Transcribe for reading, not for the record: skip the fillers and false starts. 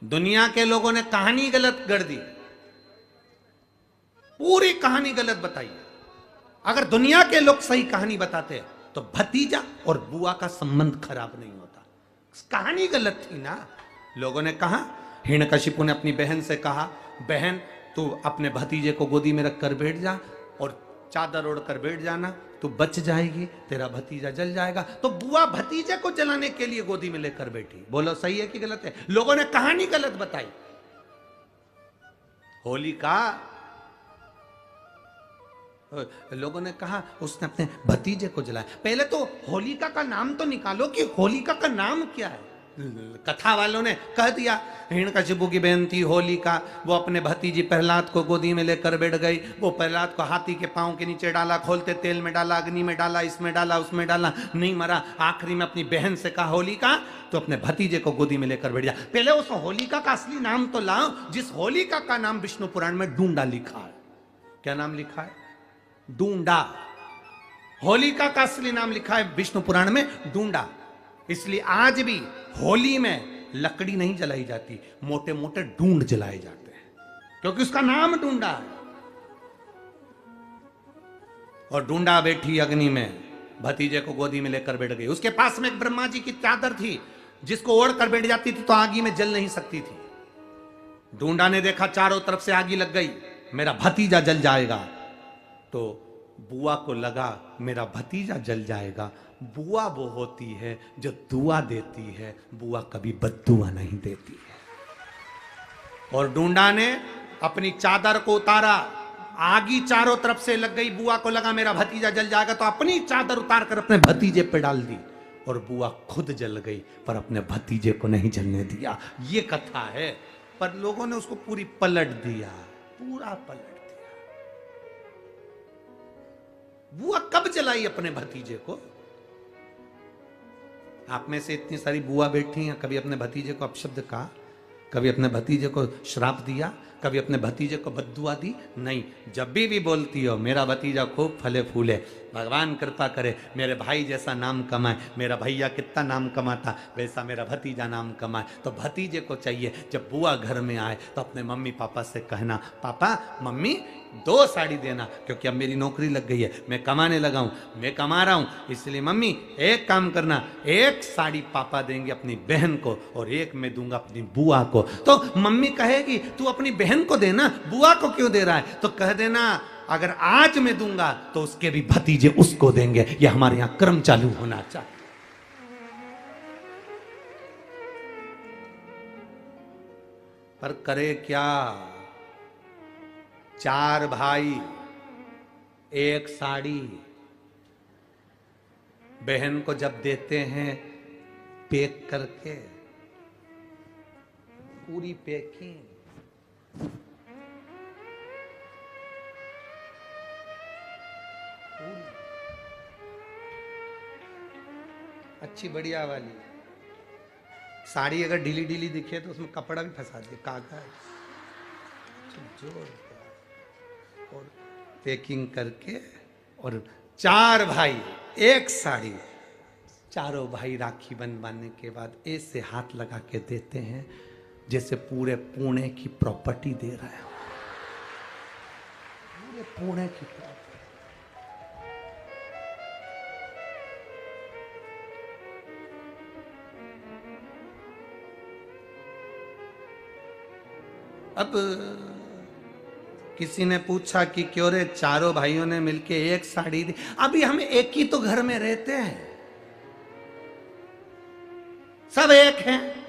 दुनिया के लोगों ने कहानी गलत गढ़ दी, पूरी कहानी गलत बताई। अगर दुनिया के लोग सही कहानी बताते तो भतीजा और बुआ का संबंध खराब नहीं होता। कहानी गलत थी ना। लोगों ने कहा, हिरण्यकशिपु ने अपनी बहन से कहा, बहन तू अपने भतीजे को गोदी में रखकर बैठ जा और चादर ओढ़कर बैठ जाना, तू बच जाएगी, तेरा भतीजा जल जाएगा। तो बुआ भतीजे को जलाने के लिए गोदी में लेकर बैठी। बोलो सही है कि गलत है? लोगों ने कहानी गलत बताई। होलिका, लोगों ने कहा उसने अपने भतीजे को जलाया। पहले तो होलिका का नाम तो निकालो कि होलिका का नाम क्या है। कथा वालों ने कह दिया हिरण्यकशिपु की बहन थी होलिका, वो अपने भतीजी प्रहलाद को गोदी में लेकर बैठ गई। वो प्रहलाद को हाथी के पांव के नीचे डाला, खोलते तेल में डाला, अग्नि में डाला, इसमें डाला, उसमें डाला, नहीं मरा। आखिरी में अपनी बहन से कहा, होलिका तो अपने भतीजे को गोदी में लेकर बैठ जा। पहले उस होलिका का असली नाम तो लाओ, जिस होलिका का नाम विष्णु पुराण में डूंडा लिखा है। क्या नाम लिखा है? डूंडा। होलिका का असली नाम लिखा है विष्णु पुराण में डूंडा। इसलिए आज भी होली में लकड़ी नहीं जलाई जाती, मोटे मोटे ढूंढ जलाए जाते हैं, क्योंकि उसका नाम डूंडा है। और डूंडा बैठी अग्नि में, भतीजे को गोदी में लेकर बैठ गई। उसके पास में एक ब्रह्मा जी की चादर थी, जिसको ओढ़ कर बैठ जाती थी तो आगी में जल नहीं सकती थी। डूंडा ने देखा चारों तरफ से आगी लग गई, मेरा भतीजा जल जाएगा। तो बुआ को लगा मेरा भतीजा जल जाएगा। बुआ वो होती है जो दुआ देती है, बुआ कभी बद्दुआ नहीं देती है। और डूंडा ने अपनी चादर को उतारा, आगी चारों तरफ से लग गई। बुआ को लगा मेरा भतीजा जल जाएगा, तो अपनी चादर उतार कर अपने भतीजे पे डाल दी और बुआ खुद जल गई, पर अपने भतीजे को नहीं जलने दिया। ये कथा है, पर लोगों ने उसको पूरी पलट दिया, पूरा पलट दिया। बुआ कब जलाई अपने भतीजे को? आप में से इतनी सारी बुआ बैठी हैं, कभी अपने भतीजे को अपशब्द कहा? कभी अपने भतीजे को श्राप दिया? कभी अपने भतीजे को बद्दुआ दी? नहीं। जब भी बोलती हो मेरा भतीजा खूब फले फूले, भगवान कृपा करे, मेरे भाई जैसा नाम कमाए, मेरा भैया कितना नाम कमाता वैसा मेरा भतीजा नाम कमाए, तो भतीजे को चाहिए जब बुआ घर में आए तो अपने मम्मी पापा से कहना, पापा मम्मी 2 साड़ी देना, क्योंकि अब मेरी नौकरी लग गई है, मैं कमाने लगा हूं, मैं कमा रहा हूं, इसलिए मम्मी एक काम करना, 1 साड़ी पापा देंगे अपनी बहन को और 1 मैं दूंगा अपनी बुआ को। तो मम्मी कहेगी तू अपनी बहन को देना, बुआ को क्यों दे रहा है? तो कह देना अगर आज मैं दूंगा तो उसके भी भतीजे उसको देंगे। यह हमारे यहां क्रम चालू होना चाहिए। पर करे क्या? 4 भाई 1 साड़ी बहन को जब देते हैं पैक करके, पूरी पैकिंग, अच्छी बढ़िया वाली साड़ी। अगर ढीली ढीली दिखे तो उसमें कपड़ा भी फंसा दिए, कागज जोरदार, और पैकिंग करके, और 4 भाई 1 साड़ी। चारों भाई राखी बनवाने के बाद ऐसे हाथ लगा के देते हैं जैसे पूरे पुणे की प्रॉपर्टी दे रहा है, पूरे पुणे की प्रॉपर्टी। अब किसी ने पूछा कि क्यों रे चारों भाइयों ने मिलके 1 साड़ी दी? अभी हम एक ही तो घर में रहते हैं, सब एक हैं।